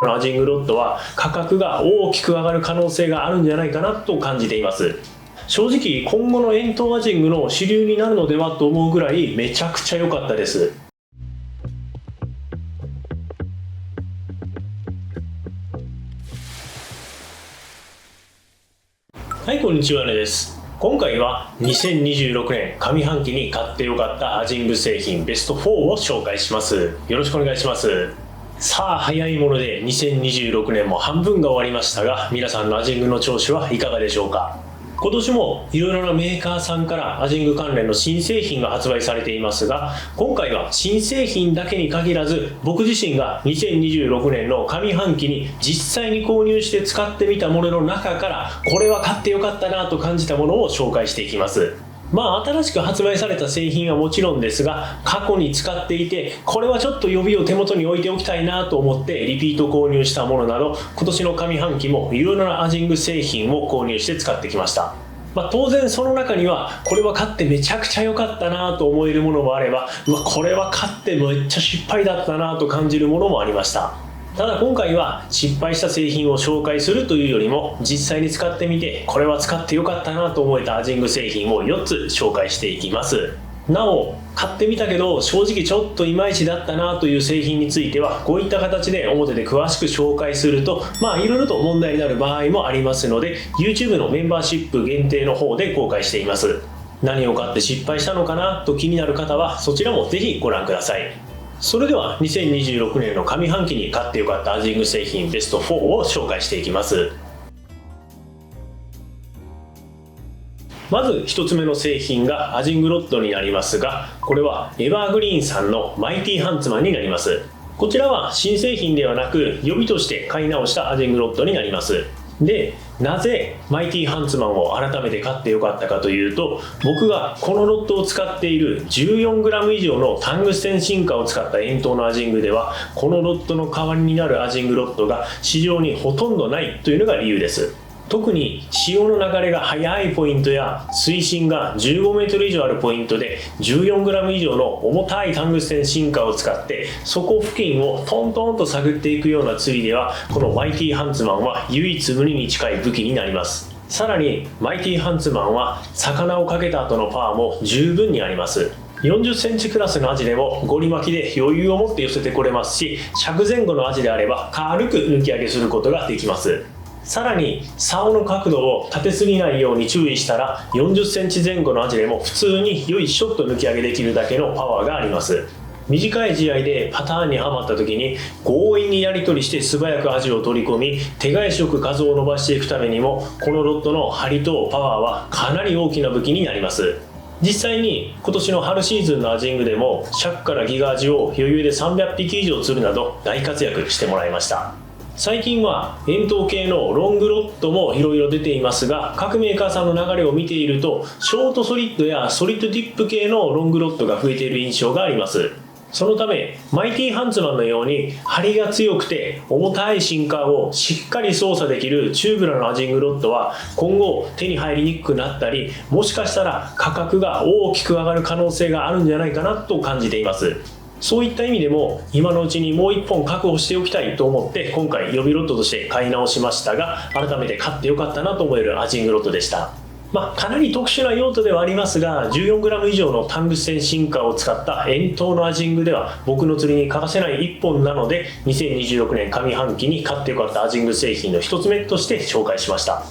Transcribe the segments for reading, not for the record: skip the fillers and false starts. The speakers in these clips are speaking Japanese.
のアジングロッドは価格が大きく上がる可能性があるんじゃないかなと感じています。正直今後の円筒アジングの主流になるのではと思うぐらいめちゃくちゃ良かったです。はい、こんにちは、ねです。今回は2026年上半期に買ってよかったアジング製品ベスト4を紹介します。よろしくお願いします。さあ、早いもので2026年も半分が終わりましたが、皆さんのアジングの調子はいかがでしょうか。今年もいろいろなメーカーさんからアジング関連の新製品が発売されていますが、今回は新製品だけに限らず、僕自身が2026年の上半期に実際に購入して使ってみたものの中から、これは買ってよかったなと感じたものを紹介していきます。新しく発売された製品はもちろんですが、過去に使っていてこれはちょっと予備を手元に置いておきたいなと思ってリピート購入したものなど、今年の上半期もいろいろなアジング製品を購入して使ってきました。当然その中にはこれは買ってめちゃくちゃ良かったなと思えるものもあれば、これは買ってめっちゃ失敗だったなと感じるものもありました。ただ今回は失敗した製品を紹介するというよりも、実際に使ってみてこれは使ってよかったなと思えたアジング製品を4つ紹介していきます。なお、買ってみたけど正直ちょっといまいちだったなという製品については、こういった形で表で詳しく紹介するといろいろと問題になる場合もありますので、 YouTube のメンバーシップ限定の方で公開しています。何を買って失敗したのかなと気になる方はそちらもぜひご覧ください。それでは2026年の上半期に買ってよかったアジング製品ベスト4を紹介していきます。まず1つ目の製品がアジングロッドになりますが、これはエバーグリーンさんのマイティハンツマンになります。こちらは新製品ではなく予備として買い直したアジングロッドになります。で、なぜマイティハンツマンを改めて買ってよかったかというと、僕がこのロッドを使っている 14g 以上のタングステンシンカーを使った円筒のアジングでは、このロッドの代わりになるアジングロッドが市場にほとんどないというのが理由です。特に潮の流れが速いポイントや水深が15メートル以上あるポイントで 14g 以上の重たいタングステンシンカーを使ってそこ付近をトントンと探っていくような釣りでは、このマイティハンツマンは唯一無二に近い武器になります。さらにマイティハンツマンは魚をかけた後のパワーも十分にあります。40センチクラスのアジでもゴリ巻きで余裕を持って寄せてこれますし、尺前後のアジであれば軽く抜き上げすることができます。さらに竿の角度を立てすぎないように注意したら、40センチ前後のアジでも普通によいショット抜き上げできるだけのパワーがあります。短い試合でパターンにはまった時に強引にやり取りして素早くアジを取り込み、手返しよく数を伸ばしていくためにも、このロッドの張りとパワーはかなり大きな武器になります。実際に今年の春シーズンのアジングでも尺からギガアジを余裕で300匹以上釣るなど大活躍してもらいました。最近は円筒系のロングロッドもいろいろ出ていますが、各メーカーさんの流れを見ているとショートソリッドやソリッドディップ系のロングロッドが増えている印象があります。そのためマイティハンツマンのように張りが強くて重たいシンカーをしっかり操作できるチューブラのアジングロッドは今後手に入りにくくなったり、もしかしたら価格が大きく上がる可能性があるんじゃないかなと感じています。そういった意味でも今のうちにもう1本確保しておきたいと思って今回予備ロッドとして買い直しましたが、改めて買ってよかったなと思えるアジングロッドでした。かなり特殊な用途ではありますが、 14g 以上のタングステンシンカーを使った円筒のアジングでは僕の釣りに欠かせない1本なので、2026年上半期に買ってよかったアジング製品の1つ目として紹介しました。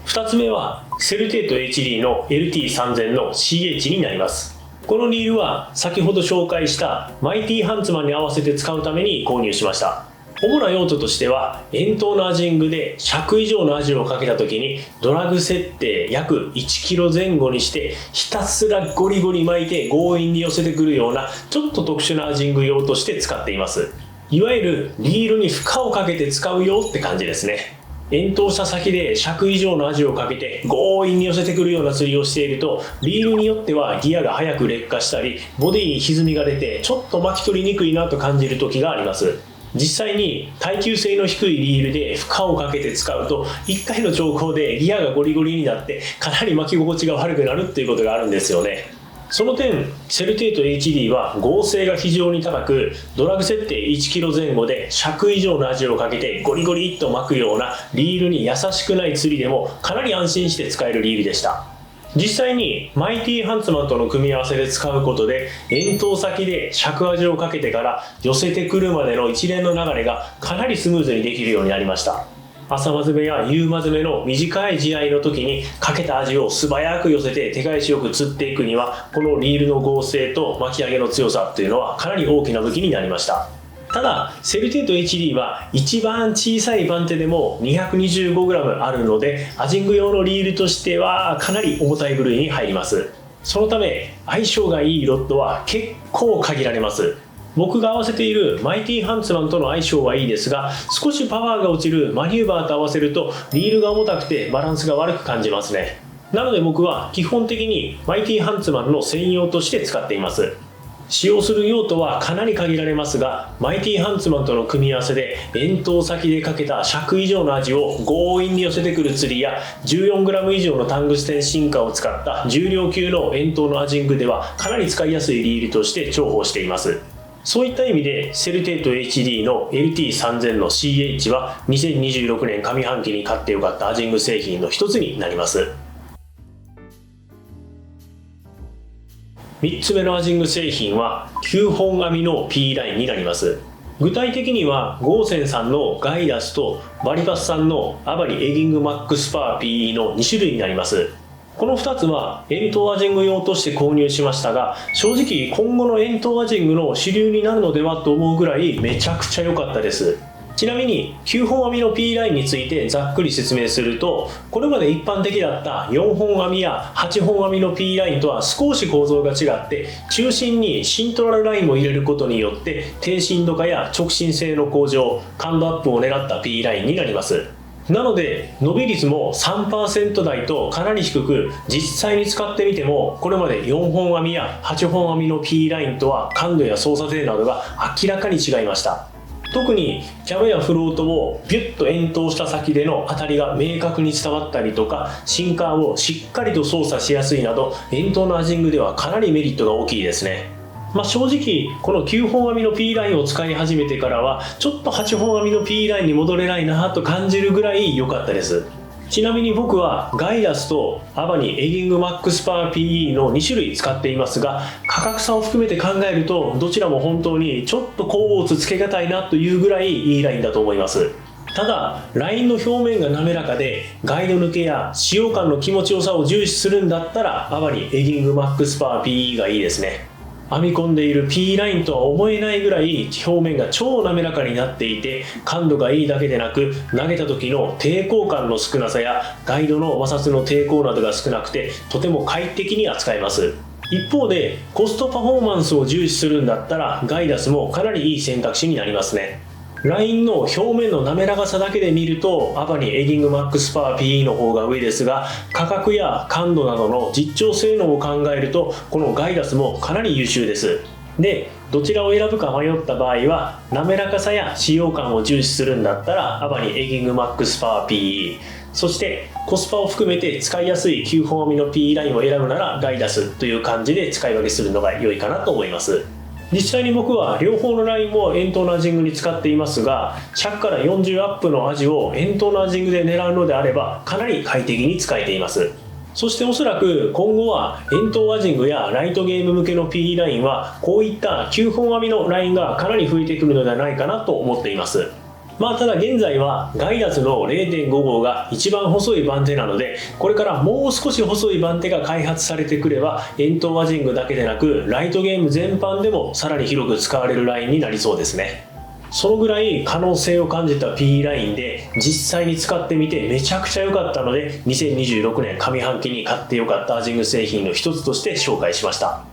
2つ目はセルテート HD の LT3000 の CH になります。この理由は先ほど紹介したマイティハンツマンに合わせて使うために購入しました。主な用途としては、円筒のアジングで尺以上のアジをかけた時にドラグ設定約 1kg 前後にしてひたすらゴリゴリ巻いて強引に寄せてくるようなちょっと特殊なアジング用として使っています。いわゆるリールに負荷をかけて使うよって感じですね。遠投した先で尺以上のアジをかけて強引に寄せてくるような釣りをしていると、リールによってはギアが早く劣化したりボディに歪みが出てちょっと巻き取りにくいなと感じる時があります。実際に耐久性の低いリールで負荷をかけて使うと1回の調校でギアがゴリゴリになってかなり巻き心地が悪くなるっていうことがあるんですよね。その点、セルテート HD は合成が非常に高く、ドラグ設定 1kg 前後で尺以上の味をかけてゴリゴリっと巻くようなリールに優しくない釣りでもかなり安心して使えるリールでした。実際にマイティハンツマンとの組み合わせで使うことで、円筒先で尺味をかけてから寄せてくるまでの一連の流れがかなりスムーズにできるようになりました。朝まずめや夕まずめの短い試合の時にかけた味を素早く寄せて手返しよく釣っていくには、このリールの合成と巻き上げの強さっていうのはかなり大きな武器になりました。ただ、セルテート HD は一番小さい番手でも 225g あるので、アジング用のリールとしてはかなり重たい部類に入ります。そのため相性がいいロッドは結構限られます。僕が合わせているマイティハンツマンとの相性はいいですが、少しパワーが落ちるマニューバーと合わせるとリールが重たくてバランスが悪く感じますね。なので僕は基本的にマイティハンツマンの専用として使っています。使用する用途はかなり限られますが、マイティハンツマンとの組み合わせで円筒先でかけた尺以上の味を強引に寄せてくる釣りや、 14g 以上のタングステンシンカーを使った重量級の円筒のアジングではかなり使いやすいリールとして重宝しています。そういった意味でセルテート HD の LT3000 の CH は2026年上半期に買ってよかったアジング製品の一つになります。3つ目のアジング製品は9本編みの P ラインになります。具体的にはゴーセンさんのガイダスとバリバスさんのアバリエギングマックスパー PE の2種類になります。この2つは円筒アジング用として購入しましたが、正直今後の円筒アジングの主流になるのではと思うぐらいめちゃくちゃ良かったです。ちなみに9本編みの P ラインについてざっくり説明すると、これまで一般的だった4本編みや8本編みの P ラインとは少し構造が違って、中心にシントラルラインを入れることによって低深度化や直進性の向上、感度アップを狙った P ラインになります。なので伸び率も 3% 台とかなり低く、実際に使ってみてもこれまで4本編みや8本編みの P ラインとは感度や操作性などが明らかに違いました。特にキャブやフロートをビュッと円筒した先での当たりが明確に伝わったりとか、シンカーをしっかりと操作しやすいなど、円筒のアジングではかなりメリットが大きいですね。正直この9本編みの P ラインを使い始めてからはちょっと8本編みの P ラインに戻れないなと感じるぐらい良かったです。ちなみに僕はガイダスとアバニエギングマックスパー PE の2種類使っていますが、価格差を含めて考えるとどちらも本当にちょっと甲乙つけがたいなというぐらいいいラインだと思います。ただラインの表面が滑らかでガイド抜けや使用感の気持ちよさを重視するんだったらアバニエギングマックスパー PE がいいですね。編み込んでいる P ラインとは思えないぐらい表面が超滑らかになっていて、感度がいいだけでなく投げた時の抵抗感の少なさやガイドの摩擦の抵抗などが少なくてとても快適に扱えます。一方でコストパフォーマンスを重視するんだったらガイダスもかなりいい選択肢になりますね。ラインの表面の滑らかさだけで見るとアバニエギングマックスパー PE の方が上ですが、価格や感度などの実調性能を考えるとこのガイダスもかなり優秀です。で、どちらを選ぶか迷った場合は滑らかさや使用感を重視するんだったらアバニエギングマックスパー PE、 そしてコスパを含めて使いやすい9本編みの P ラインを選ぶならガイダスという感じで使い分けするのが良いかなと思います。実際に僕は両方のラインを円筒のアジングに使っていますが、100から40アップのアジを円筒のアジングで狙うのであればかなり快適に使えています。そしておそらく今後は円筒アジングやライトゲーム向けの P ラインはこういった9本編みのラインがかなり増えてくるのではないかなと思っています。ただ現在はガイダスの 0.5 号が一番細い番手なので、これからもう少し細い番手が開発されてくれば円筒アジングだけでなくライトゲーム全般でもさらに広く使われるラインになりそうですね。そのぐらい可能性を感じた P ラインで実際に使ってみてめちゃくちゃ良かったので、2026年上半期に買って良かったアジング製品の一つとして紹介しました。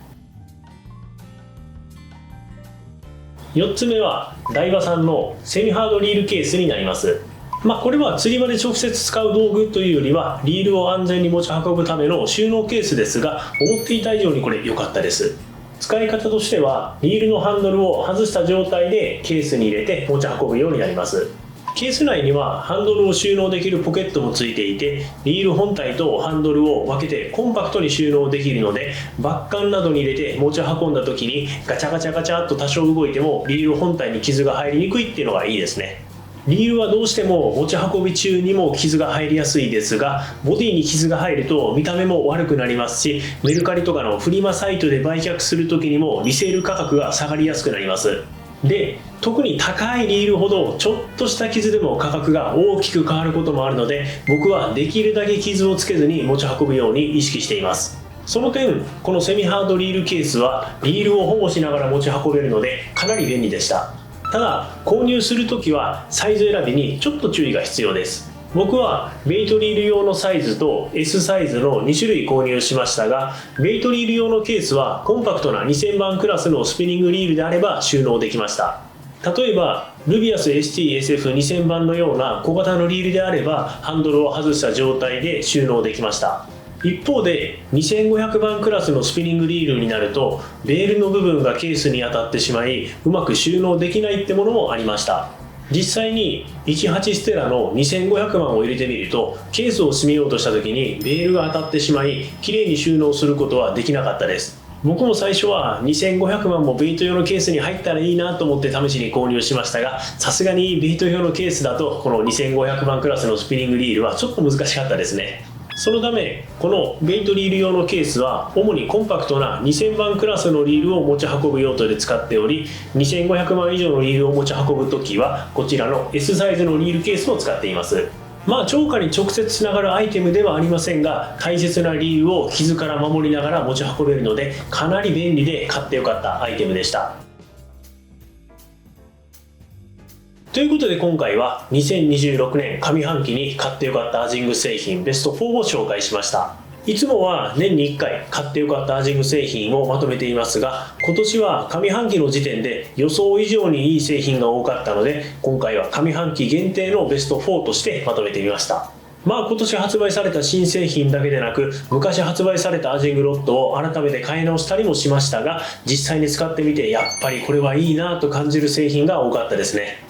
4つ目はダイバさんのセミハードリールケースになります。これは釣り場で直接使う道具というよりはリールを安全に持ち運ぶための収納ケースですが、思っていた以上にこれ良かったです。使い方としてはリールのハンドルを外した状態でケースに入れて持ち運ぶようになります。ケース内にはハンドルを収納できるポケットもついていて、リール本体とハンドルを分けてコンパクトに収納できるので、バッカンなどに入れて持ち運んだ時にガチャガチャガチャっと多少動いてもリール本体に傷が入りにくいっていうのがいいですね。リールはどうしても持ち運び中にも傷が入りやすいですが、ボディに傷が入ると見た目も悪くなりますし、メルカリとかのフリマサイトで売却する時にもリセール価格が下がりやすくなります。で、特に高いリールほどちょっとした傷でも価格が大きく変わることもあるので、僕はできるだけ傷をつけずに持ち運ぶように意識しています。その点、このセミハードリールケースはリールを保護しながら持ち運べるのでかなり便利でした。ただ、購入するときはサイズ選びにちょっと注意が必要です。僕はベイトリール用のサイズと S サイズの2種類購入しましたが、ベイトリール用のケースはコンパクトな2000番クラスのスピニングリールであれば収納できました。例えばルビアス ST-SF2000 番のような小型のリールであればハンドルを外した状態で収納できました。一方で2500番クラスのスピニングリールになるとベールの部分がケースに当たってしまいうまく収納できないってものもありました。実際に18ステラの2500番を入れてみるとケースを閉めようとした時にベールが当たってしまいきれいに収納することはできなかったです。僕も最初は2500番もベイト用のケースに入ったらいいなと思って試しに購入しましたが、さすがにベイト用のケースだとこの2500番クラスのスピニングリールはちょっと難しかったですね。そのためこのベイトリール用のケースは主にコンパクトな2000番クラスのリールを持ち運ぶ用途で使っており、2500番以上のリールを持ち運ぶときはこちらの S サイズのリールケースを使っています。超過に直接つながるアイテムではありませんが、大切なリールを傷から守りながら持ち運べるのでかなり便利で買ってよかったアイテムでした。ということで今回は2026年上半期に買ってよかったアジング製品ベスト4を紹介しました。いつもは年に1回買ってよかったアジング製品をまとめていますが、今年は上半期の時点で予想以上にいい製品が多かったので、今回は上半期限定のベスト4としてまとめてみました。今年発売された新製品だけでなく、昔発売されたアジングロッドを改めて買い直したりもしましたが、実際に使ってみてやっぱりこれはいいなと感じる製品が多かったですね。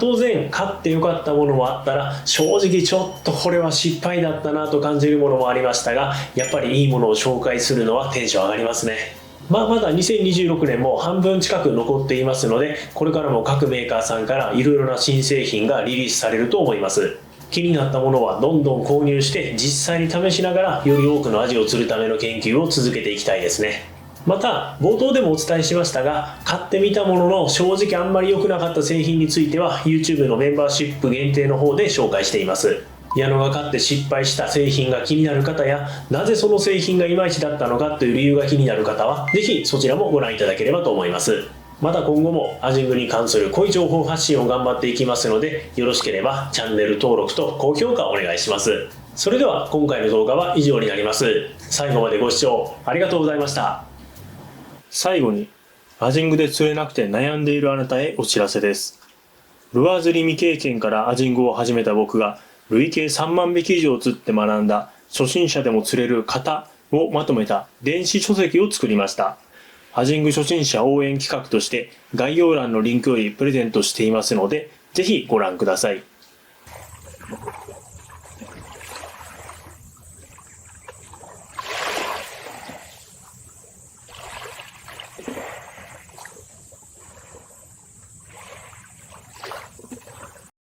当然買ってよかったものもあったら、正直ちょっとこれは失敗だったなと感じるものもありましたが、やっぱりいいものを紹介するのはテンション上がりますね。まだ2026年も半分近く残っていますので、これからも各メーカーさんからいろいろな新製品がリリースされると思います。気になったものはどんどん購入して実際に試しながらより多くの味を釣るための研究を続けていきたいですね。また冒頭でもお伝えしましたが、買ってみたものの正直あんまり良くなかった製品については YouTube のメンバーシップ限定の方で紹介しています。矢野が買って失敗した製品が気になる方や、なぜその製品がいまいちだったのかという理由が気になる方はぜひそちらもご覧いただければと思います。また今後もアジングに関する濃い情報発信を頑張っていきますので、よろしければチャンネル登録と高評価をお願いします。それでは今回の動画は以上になります。最後までご視聴ありがとうございました。最後に、アジングで釣れなくて悩んでいるあなたへお知らせです。ルアー釣り未経験からアジングを始めた僕が、累計3万匹以上釣って学んだ初心者でも釣れる型をまとめた電子書籍を作りました。アジング初心者応援企画として概要欄のリンクよりプレゼントしていますので、ぜひご覧ください。